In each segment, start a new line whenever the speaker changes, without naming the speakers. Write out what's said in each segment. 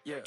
yeah.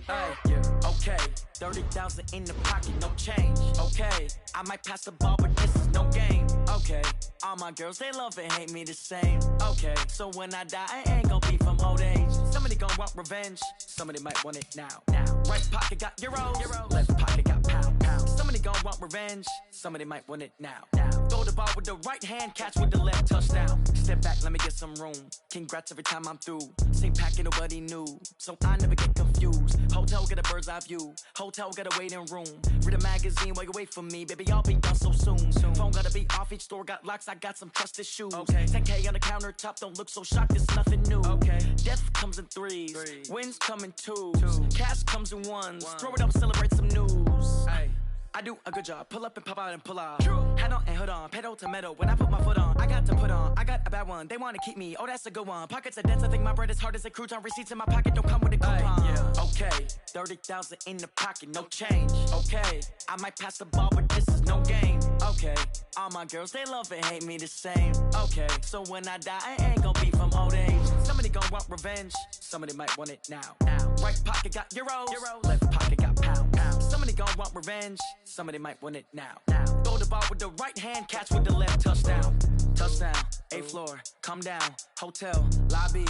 Hey, yeah, okay. 30,000 in the pocket, no change. Okay, I might pass the ball, but this is no game. Okay, all my girls, they love and hate me the same. Okay, so when I die, I ain't gon' be from old age. Somebody gon' want revenge, somebody might want it now. Right pocket got euros, left pocket got pound. Somebody gon' want revenge, somebody might want it now. Throw the ball with the right hand, catch with the left, touchdown. Step back, let me get some room. Congrats every time I'm through. Same packet, nobody knew, so I never get confused. Hotel get a bird's eye view, hotel get a waiting room. Read a magazine while you wait for me, baby, I'll be done so soon. Phone gotta be off, each store got locks, I got some trusted shoes. Okay. 10K on the countertop, don't look so shocked, it's nothing new. Okay. Death comes in threes, wins come in twos, cash comes in ones. Throw it up, celebrate some news. Ay. I do a good job, pull up and pop out and pull out. Head on and hood on, pedal to metal. When I put my foot on, I got to put on. I got a bad one, they wanna keep me, oh that's a good one. Pockets are dense, I think my bread is hard as a crouton. Receipts in my pocket don't come with a coupon. Yeah. Okay, 30,000 in the pocket, no change. Okay, I might pass the ball, but this is no game. Okay, all my girls, they love and hate me the same. Okay, so when I die, I ain't gon' be from old age. Somebody gon' want revenge, somebody might want it now. Right pocket got euros, left pocket got pound. Somebody gon' want revenge, somebody might want it now. Throw the ball with the right hand, catch with the left, touchdown. Touchdown, 8th floor, come down, hotel, lobby.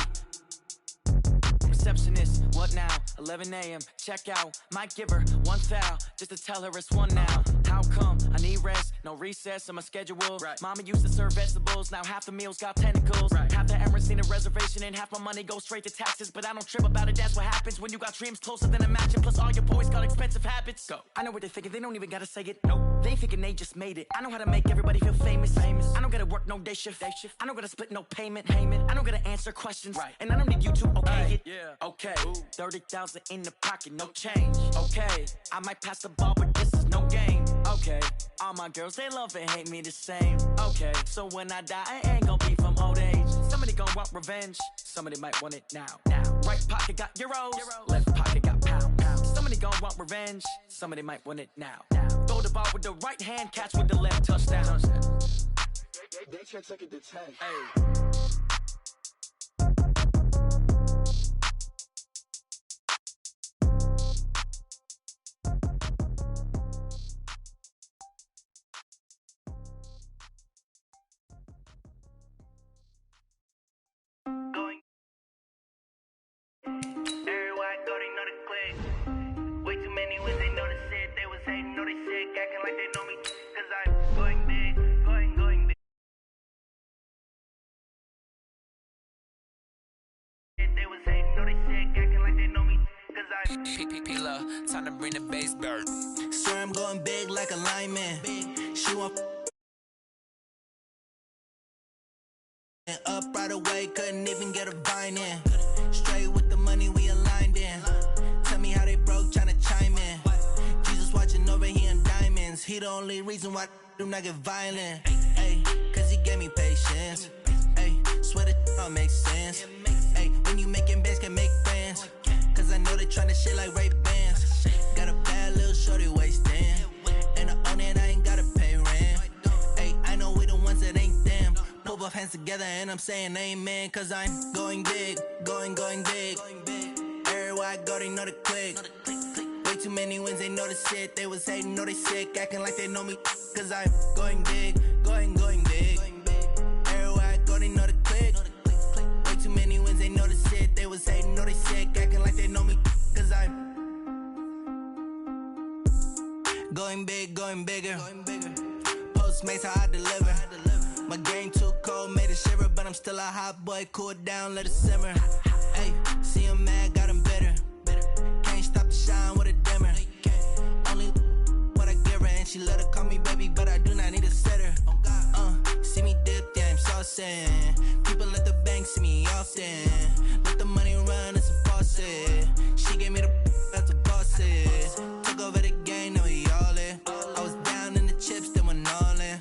Receptionist, what now? 11 a.m., check out. Might give her one foul, just to tell her it's one now. How come? I need rest, no recess in my schedule. Right. Mama used to serve vegetables, now half the meals got tentacles. Right. Half the Emirates need a reservation and half my money goes straight to taxes. But I don't trip about it, that's what happens when you got dreams closer than a match. And plus all your boys got expensive habits. Go. I know what they're thinking, they don't even gotta say it. Nope. They ain't thinking they just made it. I know how to make everybody feel famous. I don't gotta work no day shift. I don't gotta split no payment. I don't gotta answer questions. Right. And I don't need you to okay it. Yeah. Okay, 30,000 in the pocket, no change. Okay, I might pass the ball, but this is no game. Okay, all my girls, they love and hate me the same. Okay, so when I die, I ain't gon' be from old age. Somebody gon' want revenge, somebody might want it now. Right pocket got euros, left pocket got pound. Somebody gon' want revenge, somebody might want it now. Throw the ball with the right hand, catch with the left, touchdown.
They check it to 10.
Hey.
Time to bring the bass back.
Swear I'm going big like a lineman. She want up right away, couldn't even get a vine in. Straight with the money we aligned in. Tell me how they broke, tryna chime in. Jesus watching over here in diamonds. He the only reason why I do not get violent. Ay, cause he gave me patience. Ay, swear that all makes sense. Ay, when you making bands can make friends. Cause I know they tryna shit like Ray-Bans. Got a bad little shorty wasting. And I own it, I ain't gotta pay rent. Ay, I know we the ones that ain't them. Put both hands together and I'm saying amen. Cause I'm going big, going big. Everywhere I go, they know the click. Way too many wins, they know the shit. They was hating, know they sick, acting like they know me. Cause I'm going big, going big. Everywhere I go, they know the click. Way too many wins, they know the shit. They was hating, know they sick, acting like they know me. Cause I'm going big, going bigger. Postmates how I deliver. My game too cold, made it shiver. But I'm still a hot boy, cool it down, let it simmer. Hey, see him mad, got him bitter. Can't stop the shine with a dimmer. Only what I give her, and she let her call me baby, but I do not need a sitter. See me dip, yeah, I'm saucing. People at the bank see me often. Let the money run, it's a faucet. She gave me the that's a boss is. Took over the game, now we all in. I was down in the chips, then went all in.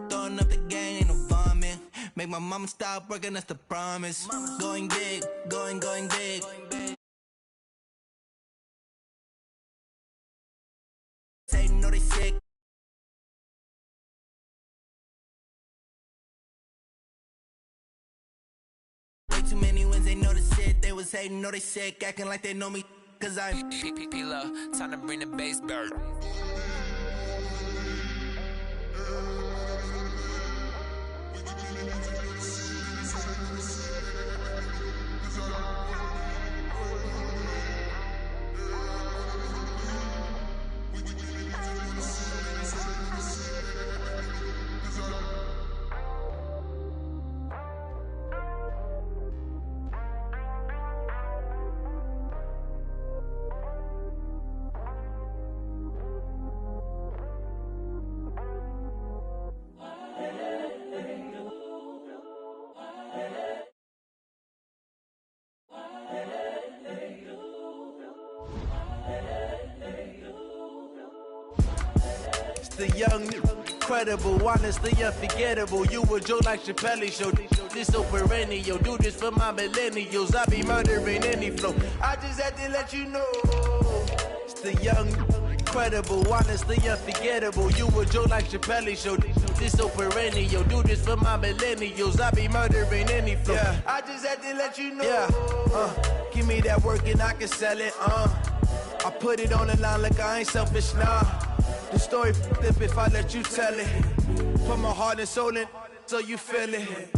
Throwing up the gang, ain't no vomit. Make my mama stop working, that's the promise. Going big, going big. Say no, they sick. Way too many wins, they notice it. They was hating, know they sick, acting like they know me, cause I'm
P-P-P-Lo, time to bring the bass back.
the young, incredible, honestly unforgettable. You a joke like Chappelle show. This so perennial. Do this for my millennials. I be murdering any flow. I just had to let you know. It's the young, incredible, honestly unforgettable. You a joke like Chappelle show. This so perennial. Do this for my millennials. I be murdering any flow. Yeah. I just had to let you know. Yeah. Give me that work and I can sell it. I put it on the line like I ain't selfish, nah. The story flip if I let you tell it. Put my heart and soul in so you feel it.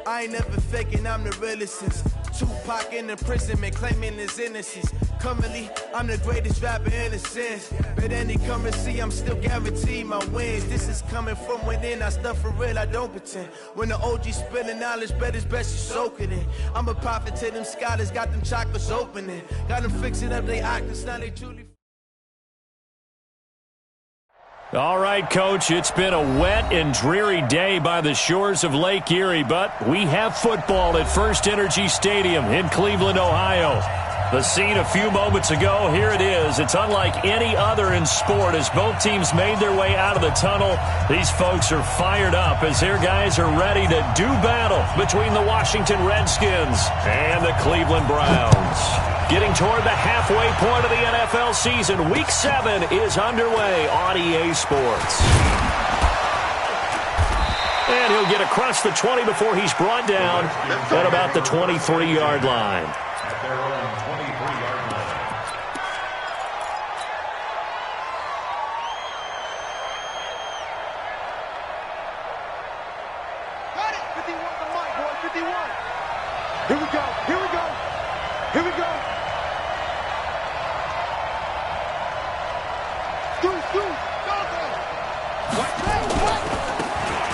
I ain't never faking, I'm the realest since Tupac in imprisonment, claiming his innocence. Currently, I'm the greatest rapper in a sense. But any currency, I'm still guaranteed my wins. This is coming from within, I stuff for real, I don't pretend. When the OG spilling knowledge, bet it's best you soak it in. I'm a prophet to them scholars, got them chakras opening. Got them fixing up they octaves, now they truly...
All right, Coach, it's been a wet and dreary day by the shores of Lake Erie, but we have football at First Energy Stadium in Cleveland, Ohio. The scene a few moments ago, here it is. It's unlike any other in sport as both teams made their way out of the tunnel. These folks are fired up as their guys are ready to do battle between the Washington Redskins and the Cleveland Browns. Getting toward the halfway point of the NFL season, Week 7 is underway on EA Sports. And he'll get across the 20 before he's brought down at about the 23-yard line.
Here we go, here we go, here we go.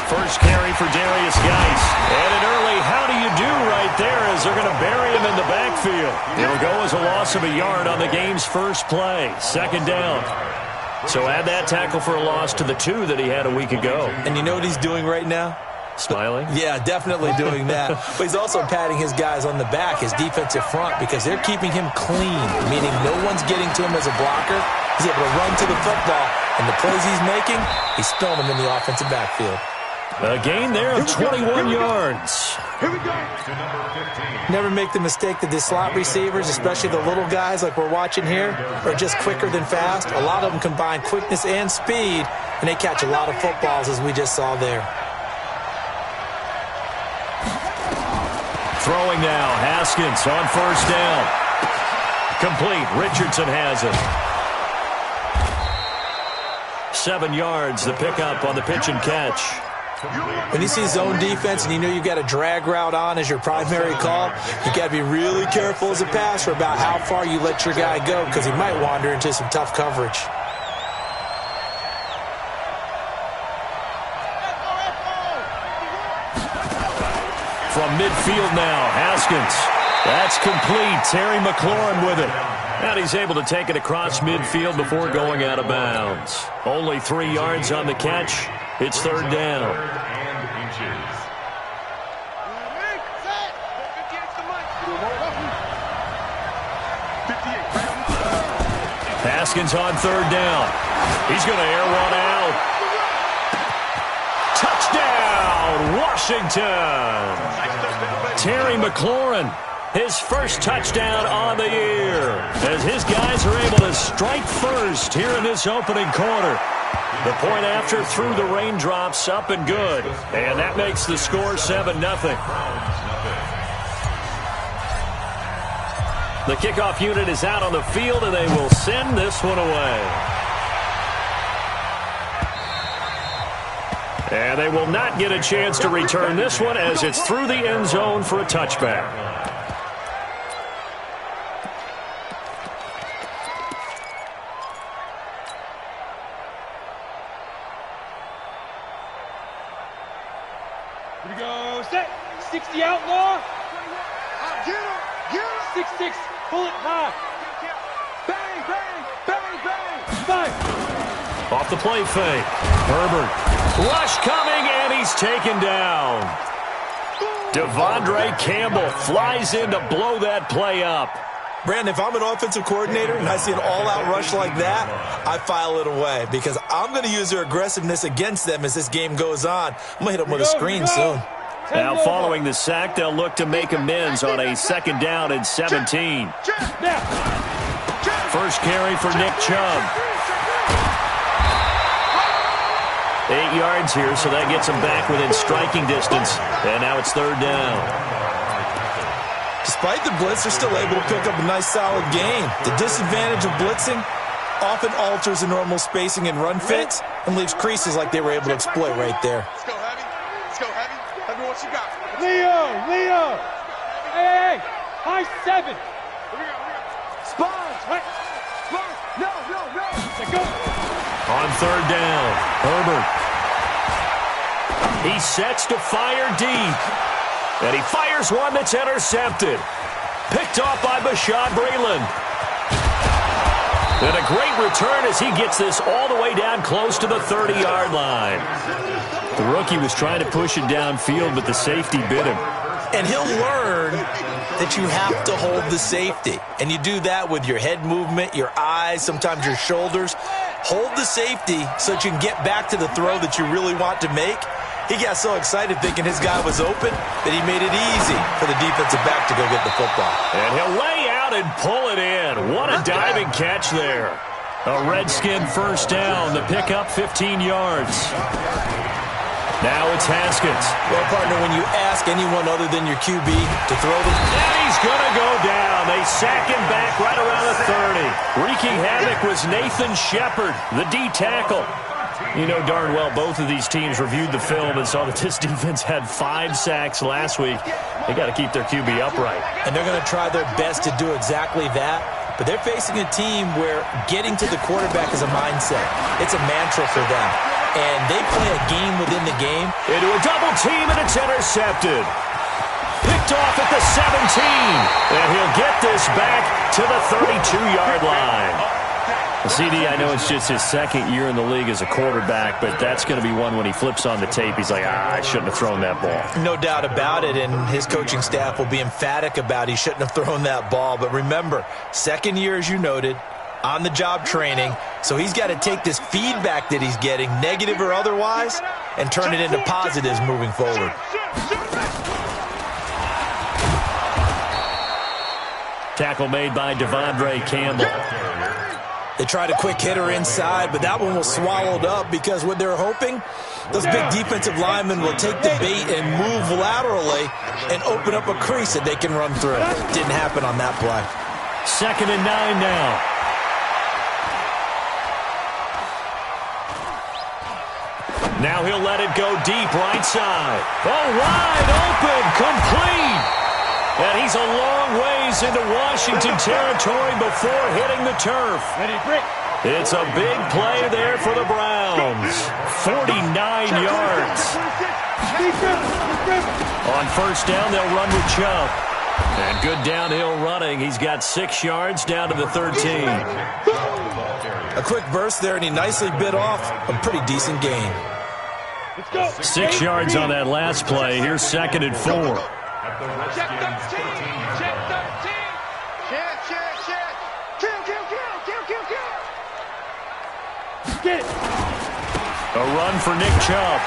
First carry for Darius Geis. And an early how do you do right there as they're going to bury him in the backfield. It'll go as a loss of a yard on the game's first play. Second down. So add that tackle for a loss to the 2 that he had a week ago.
And you know what he's doing right now?
Smiling?
Yeah, definitely doing that. But he's also patting his guys on the back, his defensive front, because they're keeping him clean, meaning no one's getting to him as a blocker. He's able to run to the football, and the plays he's making, he's spilling them in the offensive backfield.
A gain there of 21 yards.
Here we go.
Never make the mistake that the slot receivers, especially the little guys like we're watching here, are just quicker than fast. A lot of them combine quickness and speed, and they catch a lot of footballs, as we just saw there.
Throwing now, Haskins on first down. Complete, Richardson has it. 7 yards, the pickup on the pitch and catch.
When you see zone defense and you know you've got a drag route on as your primary call, you've got to be really careful as a passer about how far you let your guy go because he might wander into some tough coverage.
From midfield now, Haskins. That's complete. Terry McLaurin with it. And he's able to take it across midfield before going out of bounds. Only 3 yards on the catch. It's third down. Haskins on third down. He's going to air one out. Touchdown, Washington. Terry McLaurin, his first touchdown on the year, as his guys are able to strike first here in this opening quarter. The point after through the raindrops, up and good. And that makes the score 7-0. The kickoff unit is out on the field, and they will send this one away. And they will not get a chance to return this one as it's through the end zone for a touchback.
Here we go. Set. 60 outlaw. Get him. Get him. 6-6. Pull it high. Bang, bang, bang, bang. 5.
Off the play fake. Herbert. Rush coming, and he's taken down. Devondre Campbell flies in to blow that play up.
Brandon, if I'm an offensive coordinator and I see an all-out rush like that, I file it away because I'm going to use their aggressiveness against them as this game goes on. I'm going to hit them with a screen soon.
Now, following the sack, they'll look to make amends on a 2nd down and 17. First carry for Nick Chubb. 8 yards here, so that gets him back within striking distance. And now it's 3rd down.
Despite the blitz, they're still able to pick up a nice, solid gain. The disadvantage of blitzing often alters the normal spacing and run fits and leaves creases like they were able to exploit right there.
Let's go, Heavy. Let's go, Heavy. Heavy, what you got? Leo. Hey. High 7. Here we go. Sponge. No. Let's go.
On 3rd down, Herbert. He sets to fire deep. And he fires one that's intercepted. Picked off by Bashaud Breeland. And a great return as he gets this all the way down close to the 30-yard line. The rookie was trying to push it downfield, but the safety bit him.
And he'll learn that you have to hold the safety. And you do that with your head movement, your eyes, sometimes your shoulders. Hold the safety so that you can get back to the throw that you really want to make. He got so excited thinking his guy was open that he made it easy for the defensive back to go get the football.
And he'll lay out and pull it in. What a diving catch there. A Redskin first down. The pickup 15 yards. Now it's Haskins.
Well, partner, when you ask anyone other than your QB to throw them.
And he's going to go down. They sack him back right around the 30. Wreaking havoc was Nathan Shepard, the D tackle. You know darn well both of these teams reviewed the film and saw that this defense had 5 sacks last week. They got to keep their QB upright.
And they're going to try their best to do exactly that. But they're facing a team where getting to the quarterback is a mindset. It's a mantra for them. And they play a game within the game.
Into a double team, and it's intercepted. Picked off at the 17. And he'll get this back to the 32-yard line. CD, I know it's just his 2nd year in the league as a quarterback, but that's going to be one when he flips on the tape. He's like, I shouldn't have thrown that ball.
No doubt about it, and his coaching staff will be emphatic about he shouldn't have thrown that ball. But remember, 2nd year, as you noted, on-the-job training, so he's got to take this feedback that he's getting, negative or otherwise, and turn it into positives moving forward.
Tackle made by Devondre Campbell.
They tried a quick hitter inside, but that one was swallowed up because what they're hoping, those big defensive linemen will take the bait and move laterally and open up a crease that they can run through. Didn't happen on that play.
2nd and 9 now. Now he'll let it go deep right side. Oh, wide open, complete. And he's a long ways into Washington territory before hitting the turf. It's a big play there for the Browns. 49 yards. On 1st down, they'll run with Chubb. And good downhill running. He's got 6 yards down to the 13.
A quick burst there, and he nicely bit off a pretty decent gain.
6 yards on that last play. Here's 2nd and 4.
Check 13. Check 13. Check. Kill. Get it.
A run for Nick Chubb.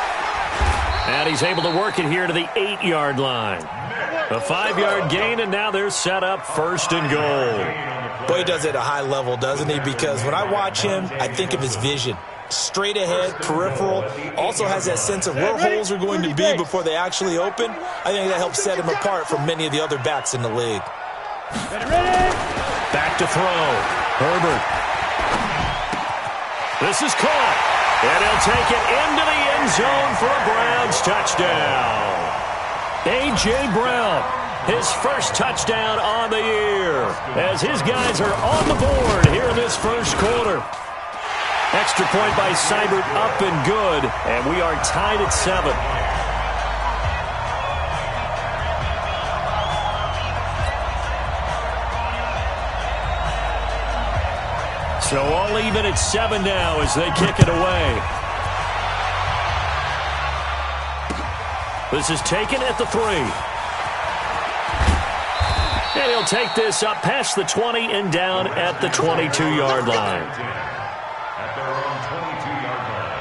And he's able to work it here to the 8-yard line. A 5-yard gain, and now they're set up 1st and goal.
Boy, he does it at a high level, doesn't he? Because when I watch him, I think of his vision. Straight ahead, peripheral, also has that sense of where holes are going to be before they actually open. I think that helps set him apart from many of the other backs in the league.
Ready.
Back to throw. Herbert. This is caught. And he'll take it into the end zone for a Browns touchdown. A.J. Brown, his first touchdown on the year, as his guys are on the board here in this first quarter. Extra point by Seibert, up and good, and we are tied at 7. So all even at 7 now as they kick it away. This is taken at the 3. And he'll take this up past the 20 and down at the 22-yard line.
At their own 22-yard line.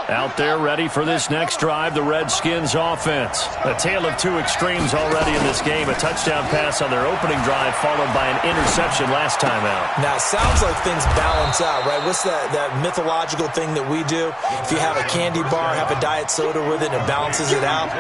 Out there ready for this next drive, the Redskins offense. A tale of two extremes already in this game. A touchdown pass on their opening drive followed by an interception last time out.
Now, it sounds like things balance out, right? What's that mythological thing that we do? If you have a candy bar, have a diet soda with it, and it balances it out.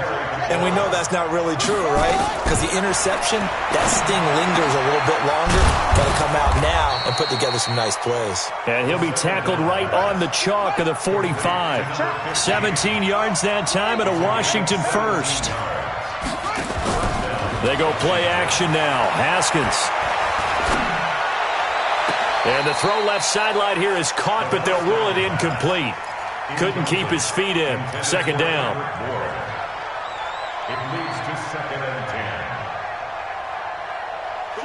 And we know that's not really true, right? Because the interception, that sting lingers a little bit longer. Got to come out now and put together some nice plays.
And he'll be tackled right on the chalk of the 45. 17 yards that time and a Washington first. They go play action now. Haskins. And the throw left sideline here is caught, but they'll rule it incomplete. Couldn't keep his feet in. Second down.
It leads to 2nd and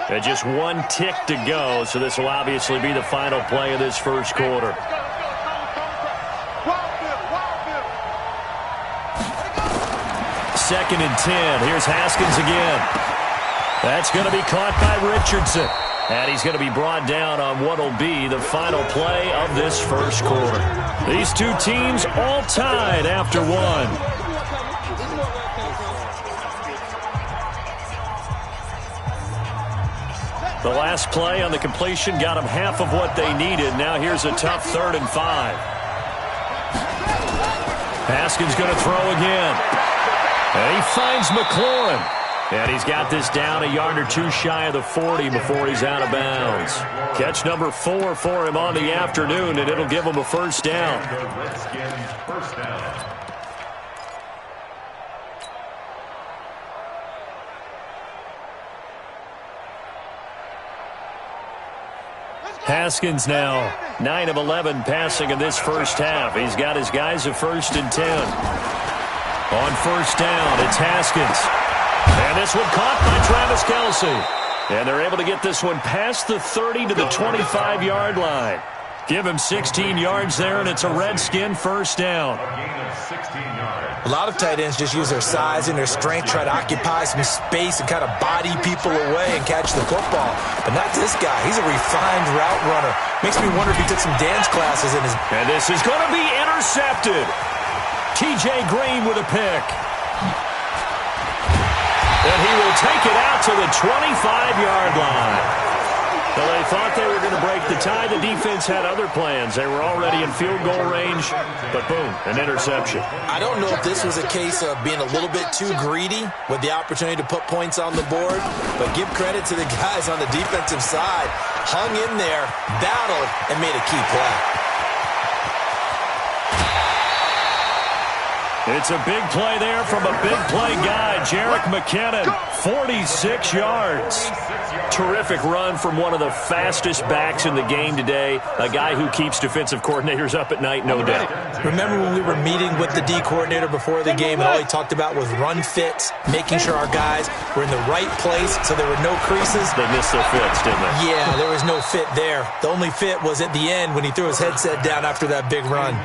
10.
And just one tick to go, so this will obviously be the final play of this first quarter. Second and 10. Here's Haskins again. That's going to be caught by Richardson. And he's going to be brought down on what will be the final play of this first quarter. These two teams all tied after one. The last play on the completion got them half of what they needed. Now here's a tough 3rd and 5. Haskins going to throw again. And he finds McLaurin. And he's got this down a yard or two shy of the 40 before he's out of bounds. Catch number 4 for him on the afternoon, and it'll give him a first down.
First down.
Haskins now 9 of 11 passing in this first half. He's got his guys at 1st and 10. On first down, it's Haskins. And this one caught by Travis Kelce. And they're able to get this one past the 30 to the 25-yard line. Give him 16 yards there, and it's a Redskin first down.
A gain of 16 yards.
A lot of tight ends just use their size and their strength, try to occupy some space and kind of body people away and catch the football. But not this guy. He's a refined route runner. Makes me wonder if he took some dance classes in his...
And this is going to be intercepted. T.J. Green with a pick. And he will take it out to the 25-yard line. Well, they thought they were going to break the tie. The defense had other plans. They were already in field goal range, but boom, an interception.
I don't know if this was a case of being a little bit too greedy with the opportunity to put points on the board, but give credit to the guys on the defensive side. Hung in there, battled, and made a key play.
It's a big play there from a big play guy, Jerick McKinnon, 46 yards. Terrific run from one of the fastest backs in the game today, a guy who keeps defensive coordinators up at night, no doubt.
Remember when we were meeting with the D coordinator before the game and all he talked about was run fits, making sure our guys were in the right place so there were no creases?
They missed their fits, didn't they?
Yeah, there was no fit there. The only fit was at the end when he threw his headset down after that big run.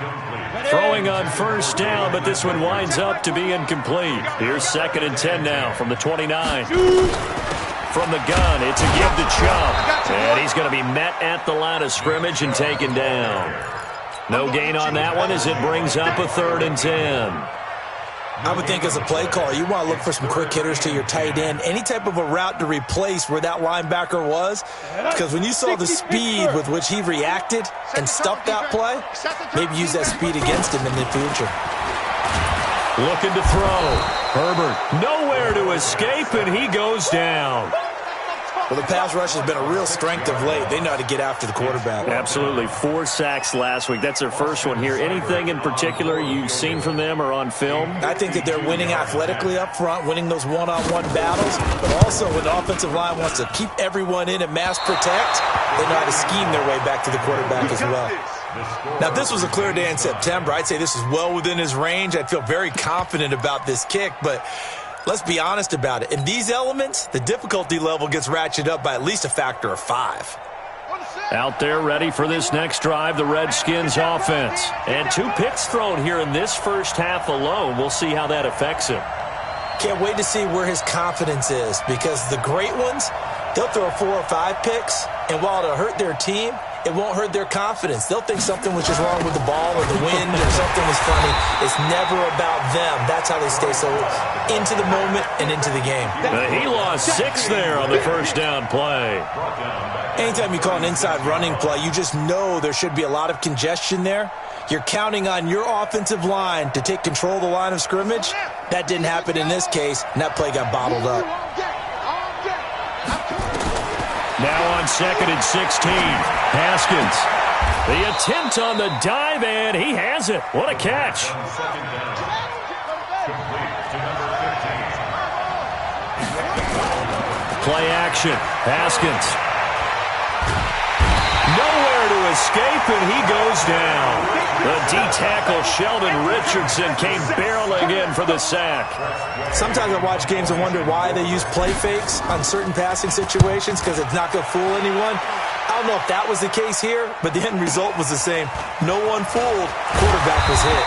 Throwing on first down, but this one winds up to be incomplete. Here's 2nd and 10 now from the 29. From the gun, it's a give to Chubb. And he's going to be met at the line of scrimmage and taken down. No gain on that one as it brings up a 3rd and 10.
I would think as a play caller, you want to look for some quick hitters to your tight end. Any type of a route to replace where that linebacker was. Because when you saw the speed with which he reacted and stuffed that play, maybe use that speed against him in the future.
looking to throw. Herbert nowhere to escape, and he goes down.
Well, the pass rush has been a real strength of late. They know how to get after the quarterback.
Absolutely. 4 sacks last week. That's their first one here. Anything in particular you've seen from them or on film?
I think that they're winning athletically up front, winning those one-on-one battles, but also when the offensive line wants to keep everyone in and mass protect, they know how to scheme their way back to the quarterback as well. Now, if this was a clear day in September, I'd say this is well within his range. I'd feel very confident about this kick, but let's be honest about it. In these elements, the difficulty level gets ratcheted up by at least a factor of 5.
Out there ready for this next drive, the Redskins offense. And 2 picks thrown here in this first half alone. We'll see how that affects him.
Can't wait to see where his confidence is, because the great ones, they'll throw 4 or 5 picks, and while it'll hurt their team, it won't hurt their confidence. They'll think something was just wrong with the ball or the wind or something was funny. It's never about them. That's how they stay so into the moment and into the game.
He lost 6 there on the first down play.
Anytime you call an inside running play, you just know there should be a lot of congestion there. You're counting on your offensive line to take control of the line of scrimmage. That didn't happen in this case, and that play got bottled up.
Now on 2nd and 16, Haskins. The attempt on the dive, and he has it. What a catch. Play action. Haskins. Nowhere to escape, and he goes down. The D-tackle Sheldon Richardson came barreling in for the sack.
Sometimes I watch games and wonder why they use play fakes on certain passing situations, because it's not going to fool anyone. I don't know if that was the case here, but the end result was the same. No one fooled. Quarterback was hit.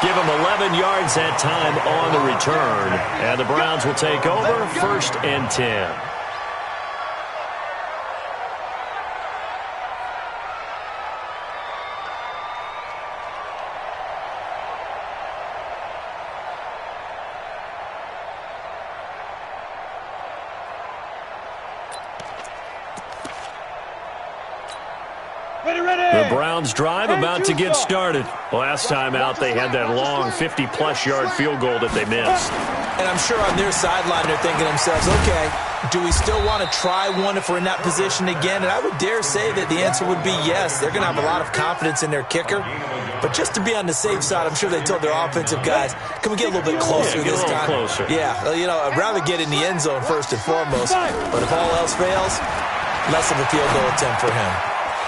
Give him 11 yards that time on the return. And the Browns will take over 1st and 10. The Browns drive about to get started. Last time out, they had that long 50-plus yard field goal that they missed.
And I'm sure on their sideline, they're thinking to themselves, okay, do we still want to try one if we're in that position again? And I would dare say that the answer would be yes. They're going to have a lot of confidence in their kicker. But just to be on the safe side, I'm sure they told their offensive guys, can we get a little bit closer this time?
Closer.
Yeah, you know, I'd rather get in the end zone first and foremost. But if all else fails, less of a field goal attempt for him.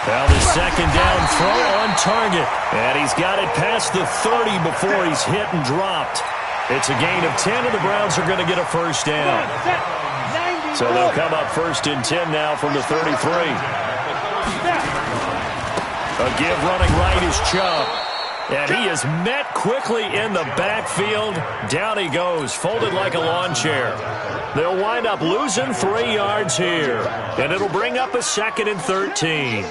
Now the second down throw on target. And he's got it past the 30 before he's hit and dropped. It's a gain of 10, and the Browns are going to get a first down. So they'll come up 1st and 10 now from the 33. A give running right is Chubb. And he is met quickly in the backfield. Down he goes, folded like a lawn chair. They'll wind up losing 3 yards here. And it'll bring up a 2nd and 13.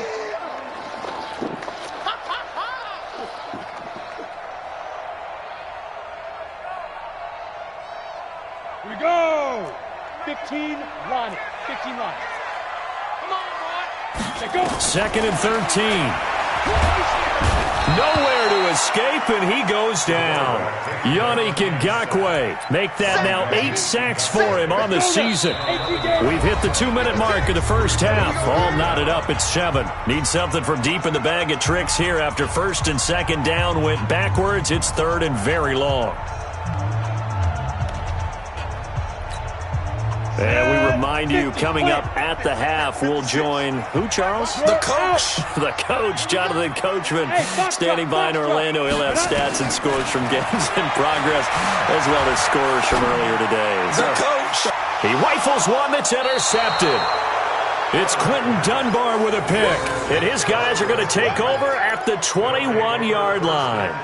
Here we go. 15 line. 15 line. Come on, boy. Go.
2nd and 13. Nowhere to escape, and he goes down. Yannick Ngakoue make that now 8 sacks for him on the season. We've hit the 2-minute mark of the first half. All knotted up at 7. Need something from deep in the bag of tricks here after 1st and 2nd down went backwards. It's 3rd and very long. And we remind you, coming up at the half, we'll join who, Charles?
The coach.
The coach, Jonathan Coachman, standing by in Orlando. He'll have stats and scores from games in progress, as well as scores from earlier today.
The coach.
He rifles one that's intercepted. It's Quentin Dunbar with a pick, and his guys are going to take over at the 21-yard line.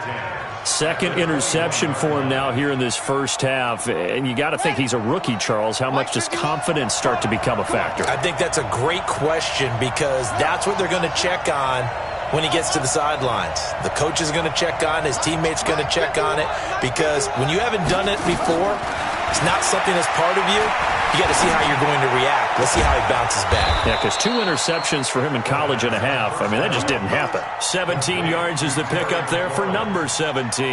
2nd interception for him now here in this first half. And you got to think he's a rookie, Charles. How much does confidence start to become a factor?
I think that's a great question, because that's what they're going to check on when he gets to the sidelines. The coach is going to check on, his teammates going to check on it, because when you haven't done it before, it's not something that's part of you. you got to see how you're going to react. Let's see how he bounces back.
Yeah, because 2 interceptions for him in college and a half. I mean, that just didn't happen. 17 yards is the pickup there for number 17.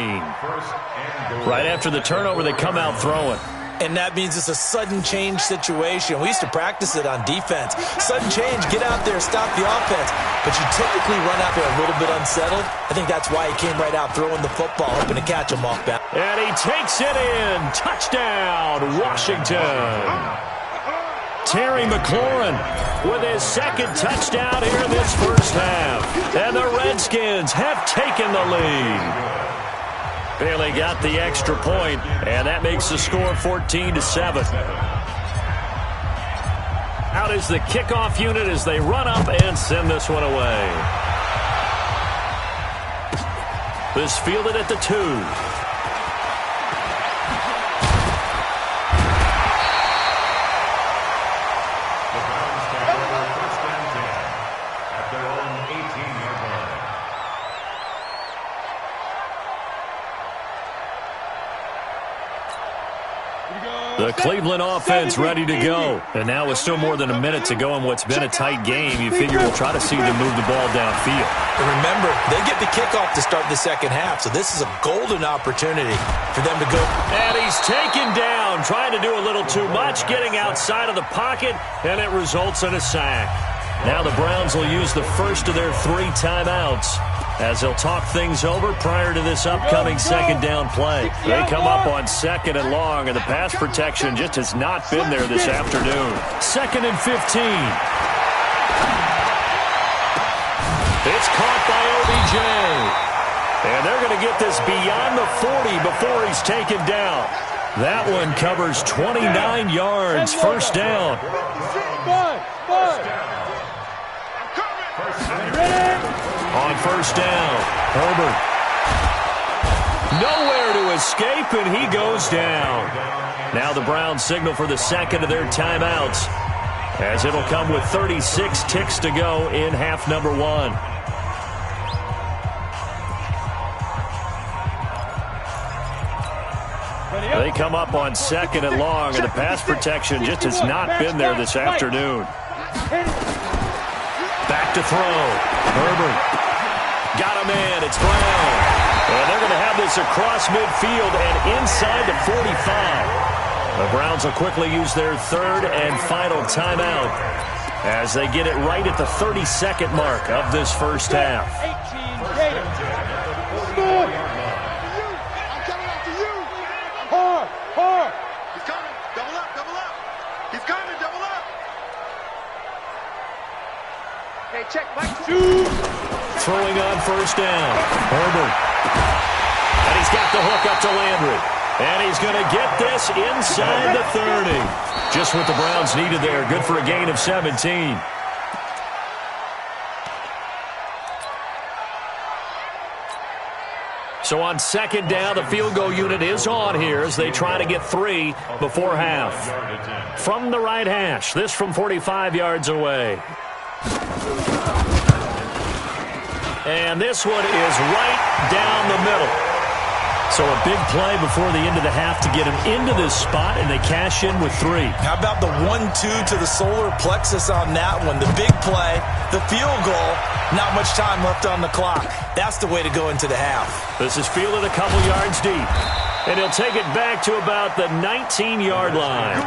Right after the turnover, they come out throwing.
And that means it's a sudden change situation. We used to practice it on defense. Sudden change, get out there, stop the offense. But you typically run out there a little bit unsettled. I think that's why he came right out throwing the football, hoping to catch him off balance.
And he takes it in. Touchdown, Washington. Terry McLaurin with his second touchdown here in this first half. And the Redskins have taken the lead. Bailey got the extra point, and that makes the score 14-7. Out is the kickoff unit as they run up and send this one away. This fielded at the 2. The Cleveland offense ready to go. And now with still more than a minute to go in what's been a tight game, you figure we'll try to see them move the ball downfield.
And remember, they get the kickoff to start the second half, so this is a golden opportunity for them to go.
And he's taken down, trying to do a little too much, getting outside of the pocket, and it results in a sack. Now the Browns will use the first of their 3 timeouts as they'll talk things over prior to this upcoming second down play. They come up on 2nd and long, and the pass protection just has not been there this afternoon. 2nd and 15. It's caught by OBJ. And they're going to get this beyond the 40 before he's taken down. That one covers 29 yards, first down. On first down, Herbert. Nowhere to escape, and he goes down. Now the Browns signal for the second of their timeouts, as it'll come with 36 ticks to go in half number 1. They come up on 2nd and long, and the pass protection just has not been there this afternoon. Back to throw. Herbert. Got a man. It's Brown. And they're going to have this across midfield and inside the 45. The Browns will quickly use their 3rd and final timeout as they get it right at the 32nd mark of this first half.
18 Gators. Good. I'm coming after you. Hard. He's coming. Double up. He's coming. Double up. Hey, check. Mike. 2.
Throwing on first down. Herbert. And he's got the hook up to Landry. And he's going to get this inside the 30. Just what the Browns needed there. Good for a gain of 17. So on 2nd down, the field goal unit is on here as they try to get 3 before half. From the right hash, this from 45 yards away. And this one is right down the middle. So a big play before the end of the half to get him into this spot, and they cash in with 3.
How about the 1-2 to the solar plexus on that one? The big play, the field goal, not much time left on the clock. That's the way to go into the half.
This is fielded a couple yards deep, and he'll take it back to about the 19-yard line.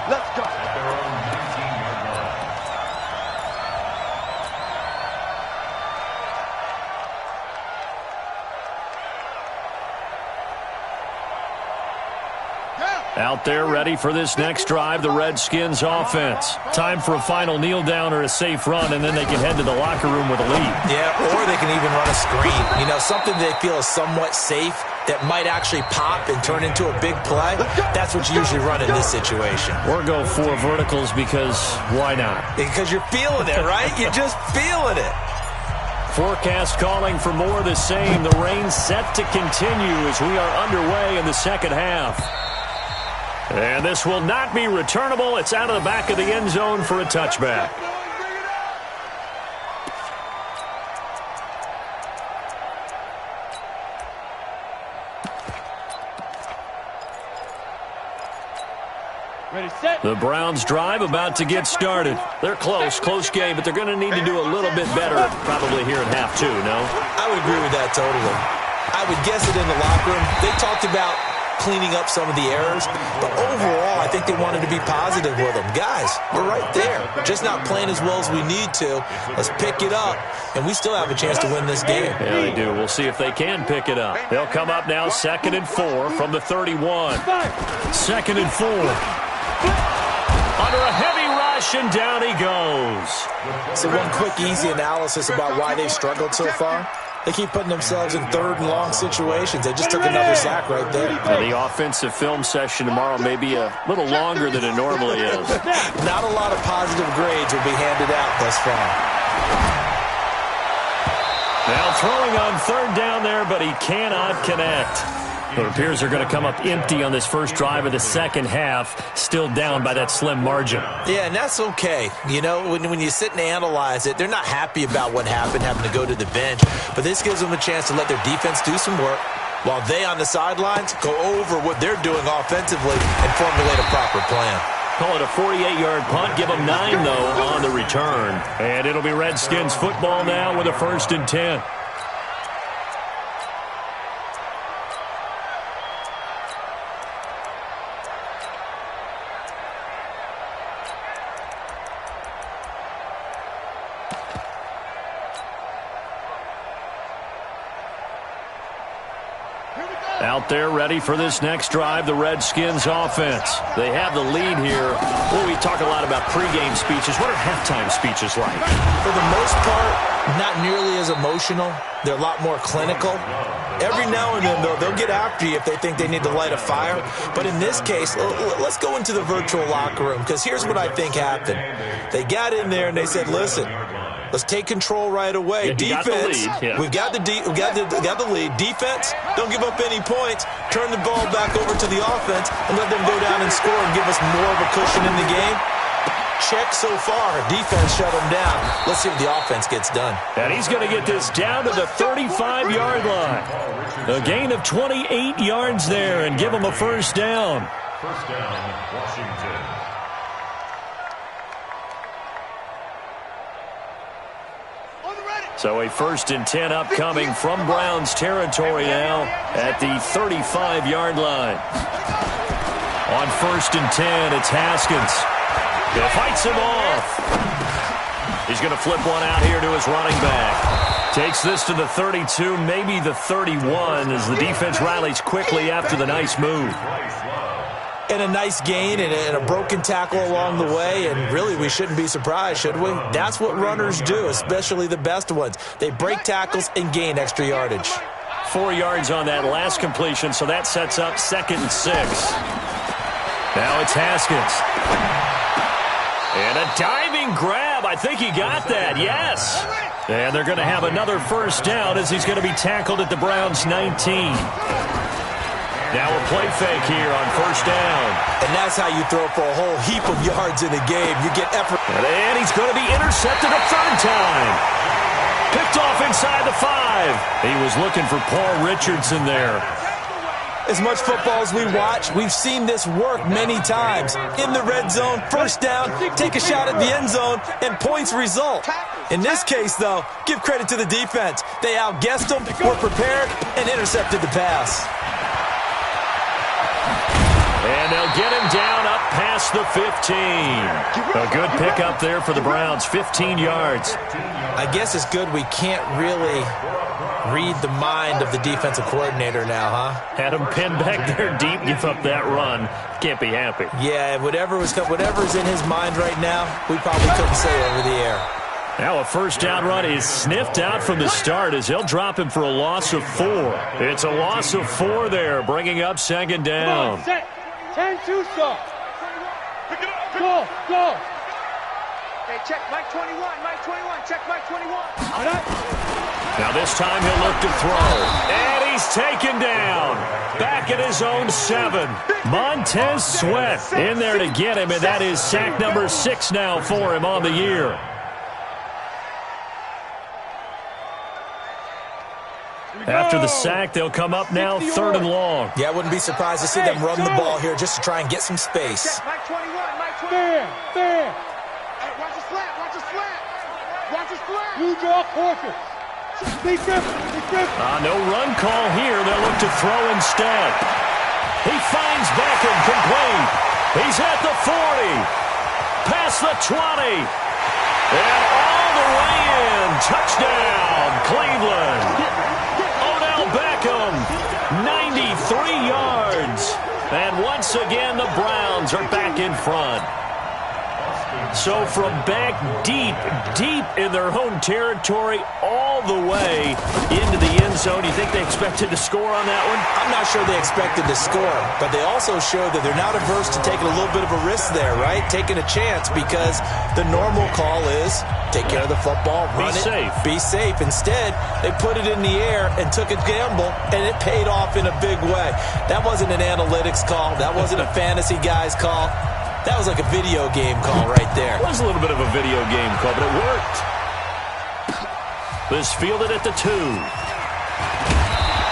Let's go.
Out there ready for this next drive, the Redskins offense. Time for a final kneel down or a safe run, and then they can head to the locker room with a lead.
Yeah, or they can even run a screen. You know, something they feel is somewhat safe that might actually pop and turn into a big play. That's what you usually run in this situation.
Or go 4 verticals because why not?
Because you're feeling it, right? You're just feeling it.
Forecast calling for more of the same. The rain set to continue as we are underway in the second half. And this will not be returnable. It's out of the back of the end zone for a touchback. The Browns drive about to get started. They're close game, but they're going to need to do a little bit better probably here in half two, no?
I would agree with that totally. I would guess it in the locker room. They talked about cleaning up some of the errors, but overall, I think they wanted to be positive with them. Guys, we're right there. Just not playing as well as we need to. Let's pick it up, and we still have a chance to win this game.
Yeah, they do. We'll see if they can pick it up. They'll come up now 2nd and 4 from the 31. 2nd and 4. Under a heavy rush, and down he goes.
So one quick, easy analysis about why they've struggled so far. They keep putting themselves in 3rd and long situations. They just took another sack right there.
And the offensive film session tomorrow may be a little longer than it normally is.
Not a lot of positive grades will be handed out thus far.
Now throwing on 3rd down there, but he cannot connect. It appears they're going to come up empty on this first drive of the second half, still down by that slim margin.
Yeah, and that's okay. You know, when you sit and analyze it, they're not happy about what happened, having to go to the bench. But this gives them a chance to let their defense do some work while they on the sidelines go over what they're doing offensively and formulate a proper plan.
Call it a 48-yard punt. Give them 9, though, on the return. And it'll be Redskins football now with a 1st and 10. Out there ready for this next drive, the Redskins offense. They have the lead here. Well, we talk a lot about pregame speeches. What are halftime speeches like?
For the most part, not nearly as emotional. They're a lot more clinical. Every now and then, though, they'll get after you if they think they need to light a fire. But in this case, let's go into the virtual locker room, because here's what I think happened. They got in there and they said, listen, let's take control right away.
Yeah,
defense,
we've
got the lead. Defense, don't give up any points. Turn the ball back over to the offense and let them go down and score and give us more of a cushion in the game. Check so far. Defense shut them down. Let's see what the offense gets done.
And he's going to get this down to the 35-yard line. A gain of 28 yards there and give them a 1st down.
1st down, Washington.
So a 1st and 10 upcoming from Browns territory now at the 35-yard line. On 1st and 10, it's Haskins. He fights him off. He's going to flip one out here to his running back. Takes this to the 32, maybe the 31, as the defense rallies quickly after the nice move.
And a nice gain and a broken tackle along the way, and really we shouldn't be surprised, should we? That's what runners do, especially the best ones. They break tackles and gain extra yardage.
4 yards on that last completion, so that sets up 2nd and 6. Now it's Haskins. And a diving grab. I think he got that, yes. And they're going to have another 1st down as he's going to be tackled at the Browns' 19. Now a play fake here on 1st down.
And that's how you throw for a whole heap of yards in the game. You get effort.
And he's going to be intercepted a 3rd time. Picked off inside the 5. He was looking for Paul Richardson there.
As much football as we watch, we've seen this work many times. In the red zone, 1st down, take a shot at the end zone, and points result. In this case, though, give credit to the defense. They outguessed them, were prepared, and intercepted the pass.
And they'll get him down up past the 15. A good pickup there for the Browns, 15 yards.
I guess it's good we can't really read the mind of the defensive coordinator now, huh?
Had him pinned back there deep, give up that run. Can't be happy.
Yeah, whatever's in his mind right now, we probably couldn't say over the air.
Now a 1st down run is sniffed out from the start as they'll drop him for a loss of 4. It's a loss of 4 there, bringing up 2nd down.
10-2 stop. Go. Hey, check Mike 21, check Mike 21.
Now this time he'll look to throw. And he's taken down. Back at his own 7. Montez Sweat in there to get him, and that is sack number 6 now for him on the year. After the sack, they'll come up now 3rd and long.
Yeah, I wouldn't be surprised to see them run the ball here just to try and get some space.
Mike 21, Mike 21. Fair. Hey, watch the slant, watch the slant. Watch the slant. You draw caution.
No run call here. They'll look to throw instead. He finds Beckham complete. He's at the 40. Past the 20. And all the way in. Touchdown, Cleveland. Odell Beckham, 93 yards. And once again, the Browns are back in front. So from back deep in their home territory all the way into the end zone, you think they expected to score on that one?
I'm not sure they expected to score, but they also showed that they're not averse to taking a little bit of a risk there, right? Taking a chance, because the normal call is take care of the football, run it, be safe. Instead, they put it in the air and took a gamble, and it paid off in a big way. That wasn't an analytics call. That wasn't a fantasy guy's call. That was like a video game call right there.
It was a little bit of a video game call, but it worked. This fielded at the 2.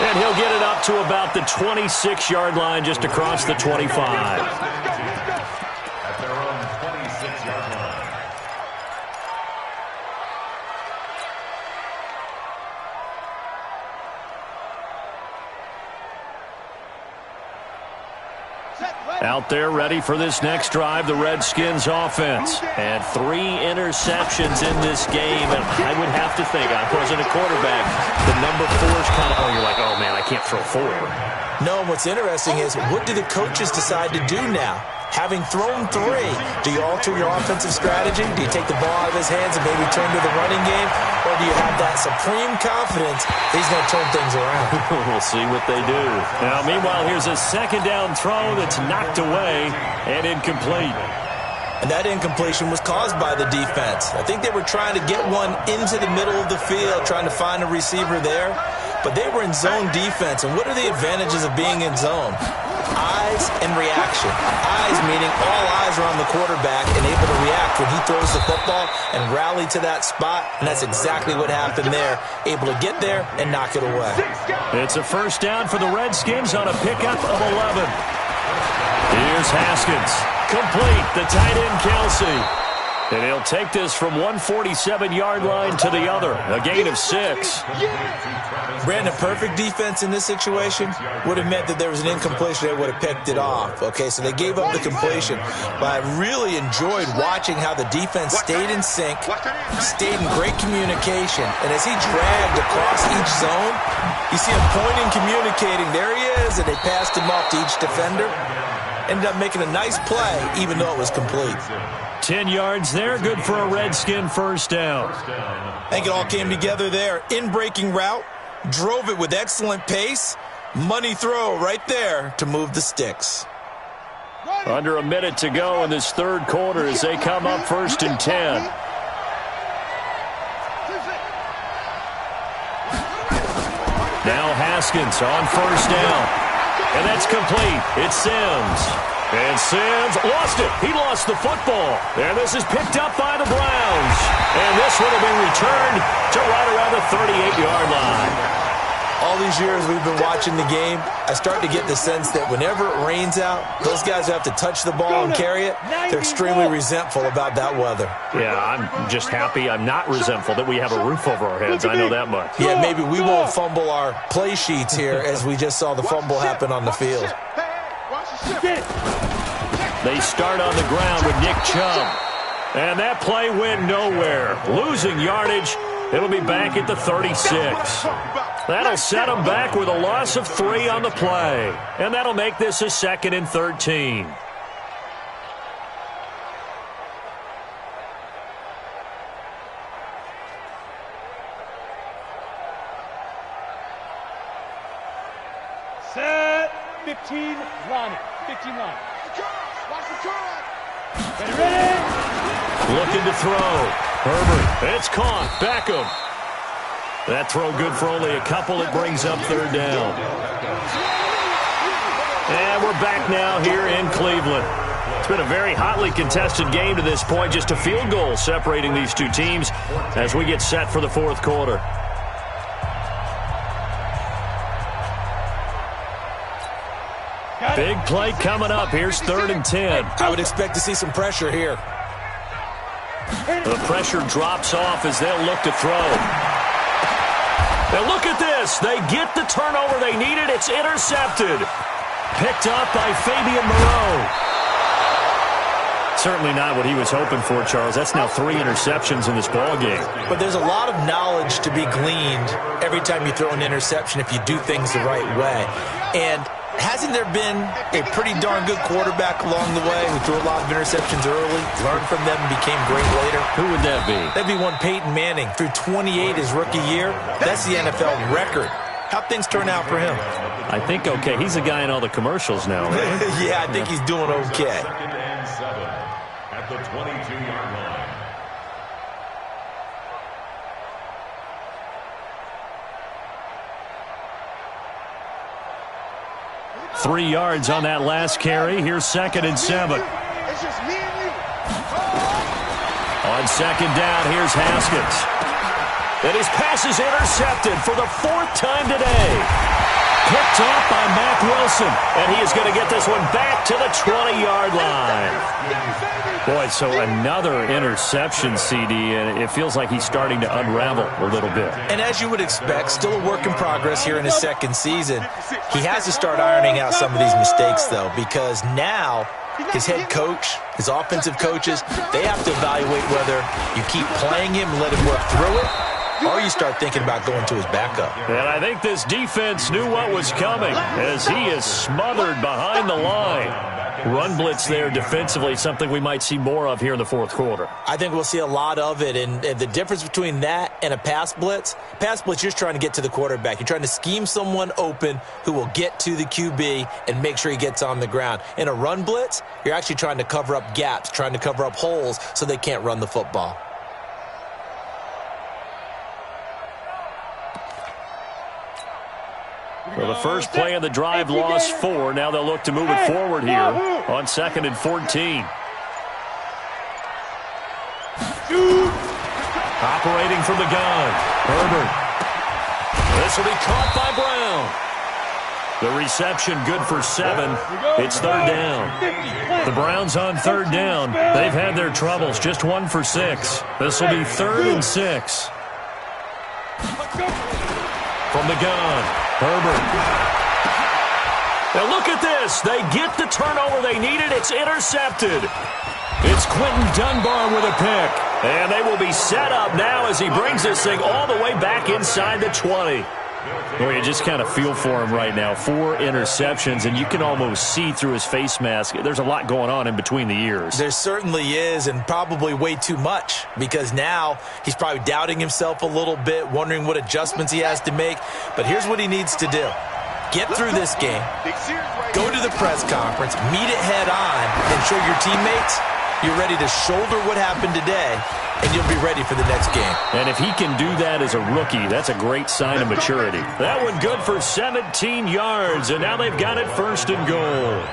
And he'll get it up to about the 26-yard line, just across the 25.
At their own 26-yard line.
Out there ready for this next drive, the Redskins offense. And 3 interceptions in this game. And I would have to think, I wasn't a quarterback, the number 4 is kind of, you're like, oh man, I can't throw 4.
No, what's interesting is, what do the coaches decide to do now? Having thrown 3, do you alter your offensive strategy? Do you take the ball out of his hands and maybe turn to the running game? Or do you have that supreme confidence that he's going to turn things around?
We'll see what they do. Now, meanwhile, here's a 2nd down throw that's knocked away and incomplete.
And that incompletion was caused by the defense. I think they were trying to get one into the middle of the field, trying to find a receiver there. But they were in zone defense. And what are the advantages of being in zone? Eyes and reaction. Eyes meaning all eyes are on the quarterback and able to react when he throws the football and rally to that spot. And that's exactly what happened there. Able to get there and knock it away.
It's a 1st down for the Redskins on a pickup of 11. Here's Haskins. Complete. The tight end, Kelsey. And he'll take this from 147-yard line to the other. A gain of 6.
Brandon, perfect defense in this situation would have meant that there was an incompletion. They would have picked it off. Okay, so they gave up the completion. But I really enjoyed watching how the defense stayed in sync, stayed in great communication. And as he dragged across each zone, you see him pointing, communicating. There he is, and they passed him off to each defender. Ended up making a nice play, even though it was complete.
10 yards there, good for a Redskin 1st down.
I think it all came together there. In-breaking route, drove it with excellent pace. Money throw right there to move the sticks.
Under a minute to go in this 3rd quarter as they come up 1st and 10. Now Haskins on 1st down. And that's complete. It's Sims. And Sims lost it. He lost the football. And this is picked up by the Browns. And this one will be returned to right around the 38-yard line.
All these years we've been watching the game, I start to get the sense that whenever it rains out, those guys who have to touch the ball and carry it, they're extremely resentful about that weather.
Yeah, I'm just happy I'm not resentful that we have a roof over our heads. I know that much.
Yeah, maybe we won't fumble our play sheets here as we just saw the fumble happen on the field.
They start on the ground with Nick Chubb. And that play went nowhere. Losing yardage. It'll be back at the 36. That'll set them back with a loss of 3 on the play. And that'll make this a 2nd and 13.
Set. 15 line. 15 line. Watch the curl. Ready?
Looking to throw. Herbert. It's caught. Beckham. That throw good for only a couple. It brings up 3rd down. And we're back now here in Cleveland. It's been a very hotly contested game to this point. Just a field goal separating these two teams as we get set for the 4th quarter. Big play coming up. Here's 3rd and 10.
I would expect to see some pressure here.
The pressure drops off as they'll look to throw. And look at this. They get the turnover they needed. It's intercepted. Picked up by Fabian Moreau. Certainly not what he was hoping for, Charles. That's now 3 interceptions in this ballgame.
But there's a lot of knowledge to be gleaned every time you throw an interception if you do things the right way. And hasn't there been a pretty darn good quarterback along the way who threw a lot of interceptions early, learned from them, and became great later?
Who would that be?
That'd be one Peyton Manning. Threw 28 his rookie year. That's the NFL record. How'd things turn out for him?
I think okay. He's a guy in all the commercials now, right?
Yeah, I think he's doing okay.
2nd and 7 at the 22-yard line.
Three yards on that last carry. Here's 2nd and 7.
It's just me and you.
On 2nd down, here's Haskins. And his pass is intercepted for the 4th time today. Picked off by Mack Wilson. And he is going to get this one back to the 20-yard line. Boy, so another interception, CD, and it feels like he's starting to unravel a little bit.
And as you would expect, still a work in progress here in his 2nd season. He has to start ironing out some of these mistakes, though, because now his head coach, his offensive coaches, they have to evaluate whether you keep playing him and let him work through it, or you start thinking about going to his backup.
And I think this defense knew what was coming as he is smothered behind the line. Run blitz there defensively, something we might see more of here in the 4th quarter.
I think we'll see a lot of it, and the difference between that and a pass blitz, you're just trying to get to the quarterback. You're trying to scheme someone open who will get to the QB and make sure he gets on the ground. In a run blitz, you're actually trying to cover up gaps, trying to cover up holes so they can't run the football.
Well, the first play of the drive lost 4. Now they'll look to move it forward here on 2nd and 14. Operating from the gun, Herbert. This will be caught by Brown. The reception good for 7. It's 3rd down. The Browns on 3rd down. They've had their troubles. Just 1 for 6. This will be 3rd and 6. From the gun, Herbert. Now look at this. They get the turnover they needed. It's intercepted. It's Quentin Dunbar with a pick. And they will be set up now as he brings this thing all the way back inside the 20. Boy, you just kind of feel for him right now. 4 interceptions, and you can almost see through his face mask. There's a lot going on in between the ears.
There certainly is, and probably way too much, because now he's probably doubting himself a little bit, wondering what adjustments he has to make. But here's what he needs to do. Get through this game, go to the press conference, meet it head on, and show your teammates you're ready to shoulder what happened today, and you'll be ready for the next game.
And if he can do that as a rookie, that's a great sign of maturity. That one good for 17 yards, and now they've got it 1st and goal.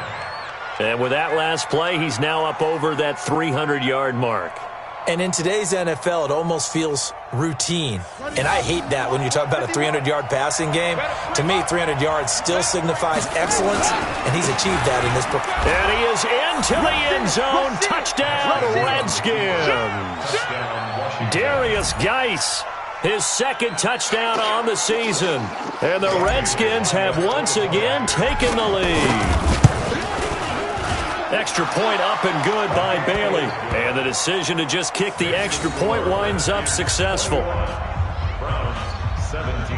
And with that last play, he's now up over that 300-yard mark.
And in today's NFL, it almost feels routine. And I hate that when you talk about a 300-yard passing game. To me, 300 yards still signifies excellence, and he's achieved that in this performance.
And he is into the end zone. Touchdown, Redskins. Darius Geis, his 2nd touchdown on the season. And the Redskins have once again taken the lead. Extra point up and good by Bailey. And the decision to just kick the extra point winds up successful.
Browns 17.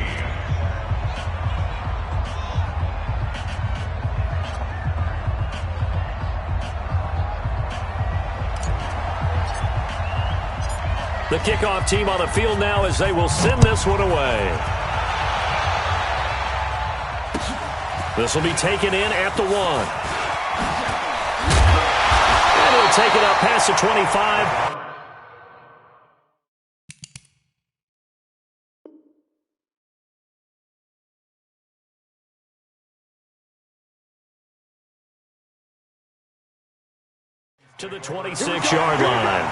The kickoff team on the field now as they will send this one away. This will be taken in at the 1. Take it up past the 25. To the 26-yard line.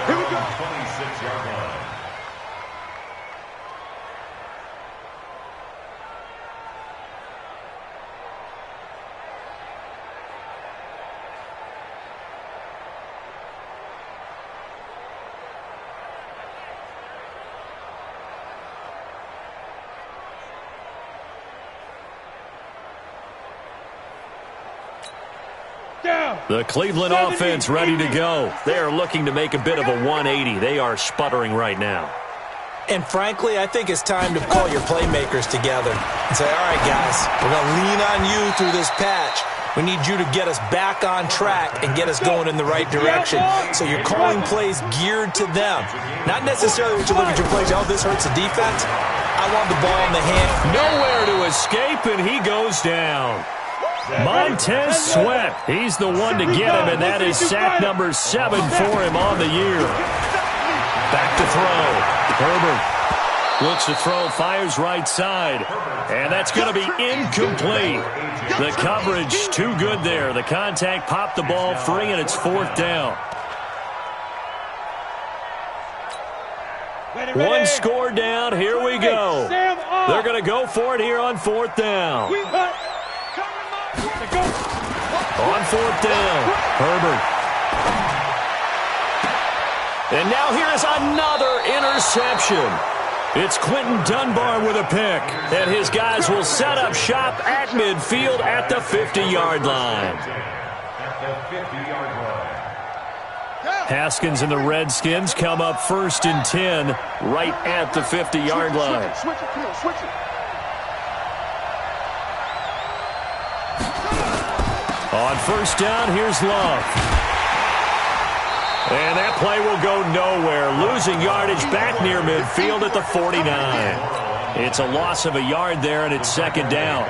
Here we go. 26-yard line.
The Cleveland offense ready to go. They are looking to make a bit of a 180. They are sputtering right now.
And frankly, I think it's time to call your playmakers together and say, all right, guys, we're going to lean on you through this patch. We need you to get us back on track and get us going in the right direction. So you're calling plays geared to them. Not necessarily that you look at your plays, oh, this hurts the defense. I want the ball in the hand.
Nowhere to escape, and he goes down. Montez Sweat, he's the one to get him, and that is sack number 7 for him on the year. Back to throw. Herbert looks to throw, fires right side, and that's going to be incomplete. The coverage too good there. The contact popped the ball free, and it's 4th down. One score down. Here we go. They're going to go for it here on 4th down. On 4th down, Herbert. And now here is another interception. It's Quentin Dunbar with a pick. And his guys will set up shop at midfield at the 50-yard line. Haskins and the Redskins come up 1st and 10 right at the 50-yard line. On 1st down, here's Love. And that play will go nowhere. Losing yardage back near midfield at the 49. It's a loss of a yard there, and it's 2nd down.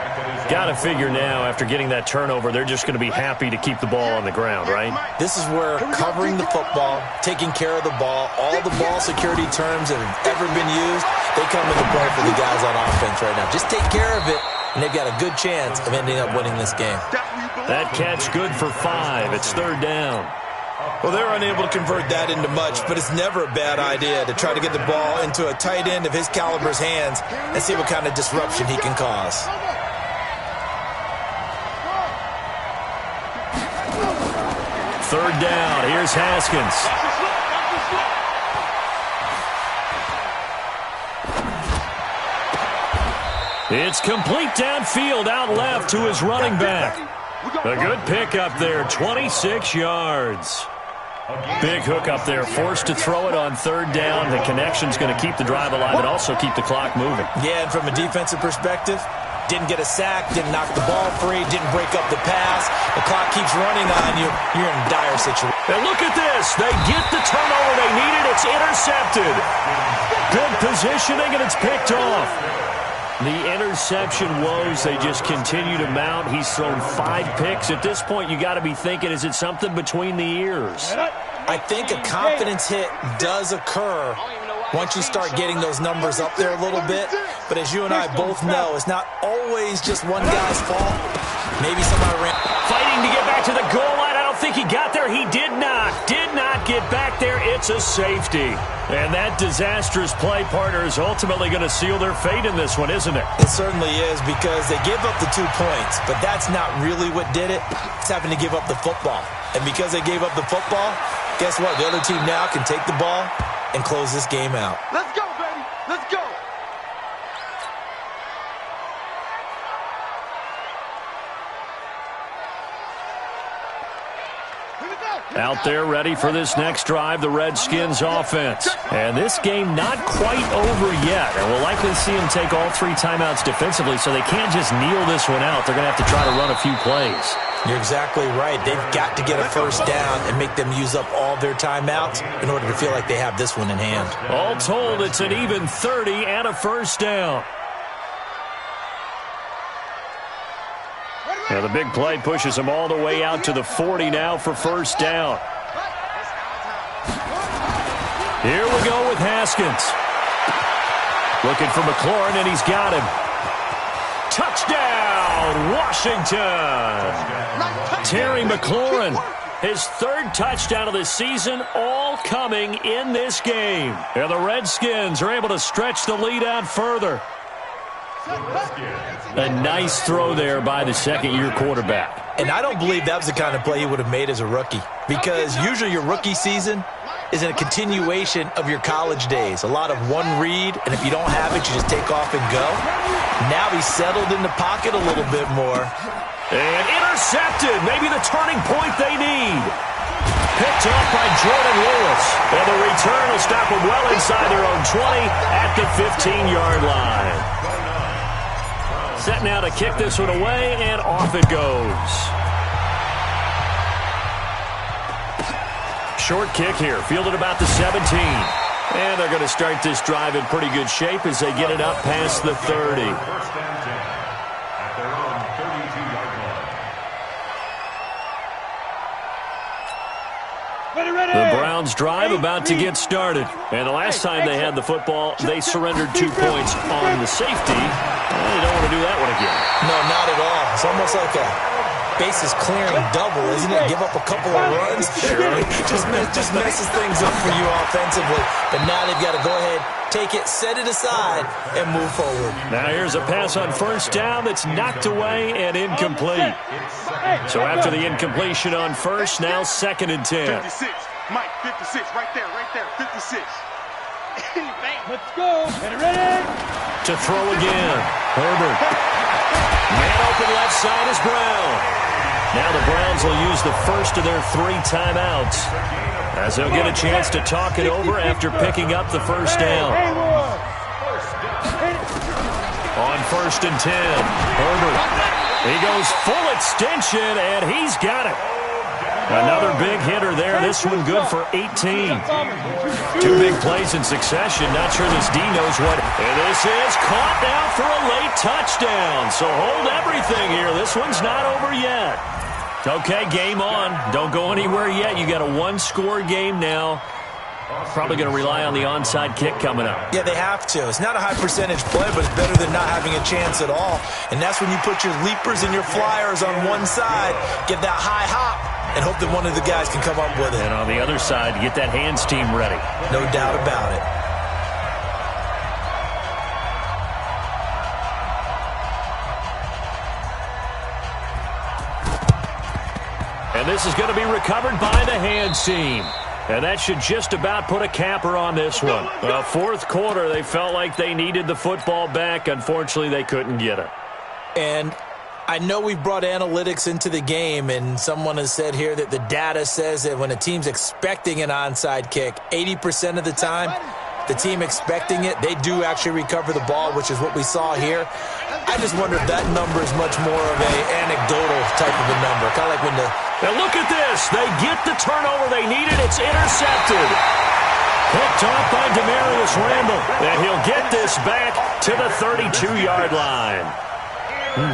Got to figure now, after getting that turnover, they're just going to be happy to keep the ball on the ground, right?
This is where covering the football, taking care of the ball, all the ball security terms that have ever been used, they come into play for the guys on offense right now. Just take care of it, and they've got a good chance of ending up winning this game.
That catch good for 5. It's 3rd down.
Well, they're unable to convert that into much, but it's never a bad idea to try to get the ball into a tight end of his caliber's hands and see what kind of disruption he can cause.
Third down. Here's Haskins. It's complete downfield, out left to his running back. A good pick up there, 26 yards. Big hook up there, forced to throw it on 3rd down. The connection's going to keep the drive alive and also keep the clock moving.
Yeah, and from a defensive perspective, didn't get a sack, didn't knock the ball free, didn't break up the pass. The clock keeps running on you. You're in a dire situation.
And look at this. They get the turnover they needed. It's intercepted. Good positioning, and it's picked off. The interception woes, they just continue to mount. He's thrown 5 picks. At this point, you got to be thinking, is it something between the ears?
I think a confidence hit does occur once you start getting those numbers up there a little bit. But as you and I both know, it's not always just one guy's fault. Maybe somebody ran.
Fighting to get back to the goal line. I don't think he got there. He did not get back there. It's a safety. And that disastrous play, partner, is ultimately going to seal their fate in this one, isn't it?
It certainly is, because they gave up the 2 points. But that's not really what did it. It's having to give up the football. And because they gave up the football, guess what? The other team now can take the ball and close this game out.
Let's go, baby. Let's go.
Out there ready for this next drive, the Redskins offense. And this game not quite over yet. And we'll likely see them take all 3 timeouts defensively, so they can't just kneel this one out. They're going to have to try to run a few plays.
You're exactly right. They've got to get a 1st down and make them use up all their timeouts in order to feel like they have this one in hand.
All told, it's an even 30 and a 1st down. Now the big play pushes them all the way out to the 40 now for 1st down. Here we go with Haskins. Looking for McLaurin, and he's got him. Touchdown, Washington. Terry McLaurin, his 3rd touchdown of the season, all coming in this game. And the Redskins are able to stretch the lead out further. A nice throw there by the 2nd-year quarterback.
And I don't believe that was the kind of play he would have made as a rookie, because usually your rookie season is a continuation of your college days. A lot of one read, and if you don't have it, you just take off and go. Now he's settled in the pocket a little bit more,
And intercepted. Maybe the turning point they need. Picked off by Jordan Lewis. And the return will stop them well inside their own 20 at the 15-yard line. Set now to kick this one away, and off it goes. Short kick here, fielded about the 17. And they're going to start this drive in pretty good shape as they get it up past the 30.
First and 10 at their own 32-yard line.
The Browns drive about to get started. And the last time they had the football, they surrendered 2 points on the safety. Well, you don't want to do that one again.
No, not at all. It's almost like a bases clearing double, isn't it? Give up a couple of runs.
Sure.
just messes things up for you offensively. But now they've got to go ahead, take it, set it aside, and move forward.
Now here's a pass on first down that's knocked away and incomplete. So after the incompletion on first, now 2nd and 10.
56. Mike, 56. Right there. 56. Let's go. Get it ready.
To throw again. Herbert. Man open left side is Brown. Now the Browns will use the first of their 3 timeouts, as they'll get a chance to talk it over after picking up the first down. On 1st and 10, Herbert. He goes full extension, and he's got it. Another big hitter there. This one good for 18. 2 big plays in succession. Not sure this D knows what. And this is caught now for a late touchdown. So hold everything here. This one's not over yet. Okay, game on. Don't go anywhere yet. You got a 1-score game now. Probably going to rely on the onside kick coming up.
Yeah, they have to. It's not a high percentage play, but it's better than not having a chance at all. And that's when you put your leapers and your flyers on one side, get that high hop, and hope that one of the guys can come up with it.
And on the other side, get that hands team ready.
No doubt about it.
And this is going to be recovered by the hands team. And that should just about put a capper on this one. Fourth quarter, they felt like they needed the football back. Unfortunately, they couldn't get it.
And I know we've brought analytics into the game, and someone has said here that the data says that when a team's expecting an onside kick, 80% of the time, the team expecting it, they do actually recover the ball, which is what we saw here. I just wonder if that number is much more of an anecdotal type of a number. Kind of like when the...
Now look at this. They get the turnover they needed. It's intercepted. Picked off by Demarius Randall. And he'll get this back to the 32-yard line.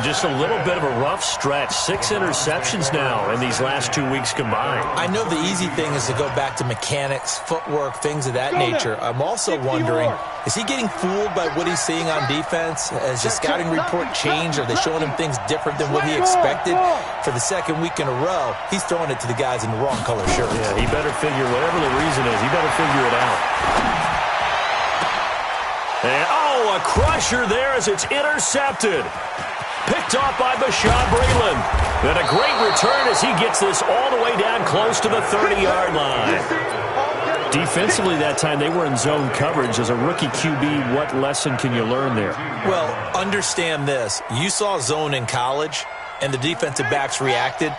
Just a little bit of a rough stretch. 6 interceptions now in these last 2 weeks combined.
I know the easy thing is to go back to mechanics, footwork, things of that nature. I'm also wondering, is he getting fooled by what he's seeing on defense? Has the scouting report changed? Are they showing him things different than what he expected? For the 2nd week in a row, he's throwing it to the guys in the wrong color shirts.
Yeah, he better figure, whatever the reason is, he better figure it out. And, a crusher there as it's intercepted. Picked off by Bashaud Breeland. And a great return as he gets this all the way down close to the 30-yard line. Defensively that time, they were in zone coverage. As a rookie QB, what lesson can you learn there?
Well, understand this. You saw zone in college, and the defensive backs reacted,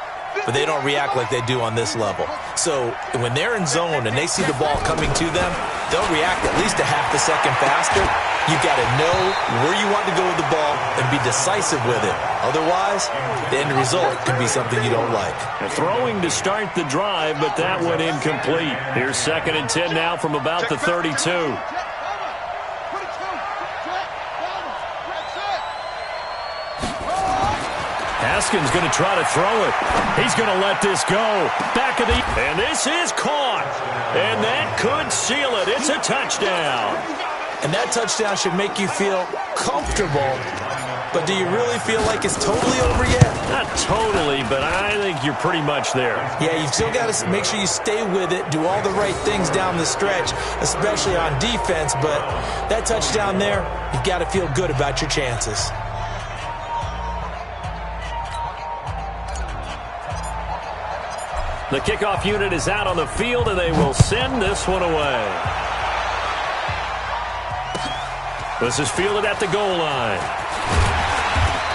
but they don't react like they do on this level. So when they're in zone and they see the ball coming to them, they'll react at least a half a second faster. You've got to know where you want to go with the ball and be decisive with it. Otherwise, the end result could be something you don't like.
Throwing to start the drive, but that one incomplete. Here's 2nd and 10 now from about the 32. Haskins going to try to throw it. He's going to let this go. Back of the... And this is caught. And that could seal it. It's a touchdown.
And that touchdown should make you feel comfortable. But do you really feel like it's totally over yet?
Not totally, but I think you're pretty much there.
Yeah, you've still got to make sure you stay with it, do all the right things down the stretch, especially on defense. But that touchdown there, you've got to feel good about your chances.
The kickoff unit is out on the field, and they will send this one away. This is fielded at the goal line.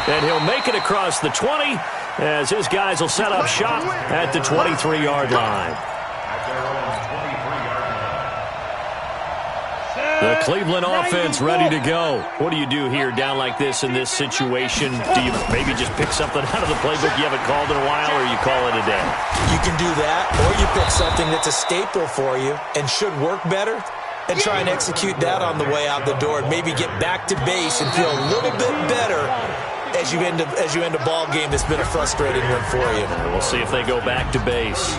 And he'll make it across the 20, as his guys will set up shop at the 23-yard line. The Cleveland offense ready to go. What do you do here down like this in this situation? Do you maybe just pick something out of the playbook you haven't called in a while, or you call it a day?
You can do that, or you pick something that's a staple for you and should work better and try and execute that on the way out the door and maybe get back to base and feel a little bit better as you end a ball game that's been a frustrating one for you.
We'll see if they go back to base.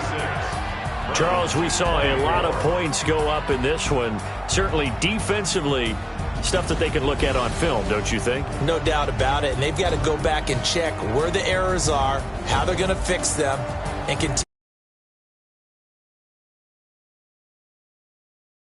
Charles, we saw a lot of points go up in this one. Certainly defensively, stuff that they can look at on film, don't you think?
No doubt about it. And they've got to go back and check where the errors are, how they're going to fix them, and continue.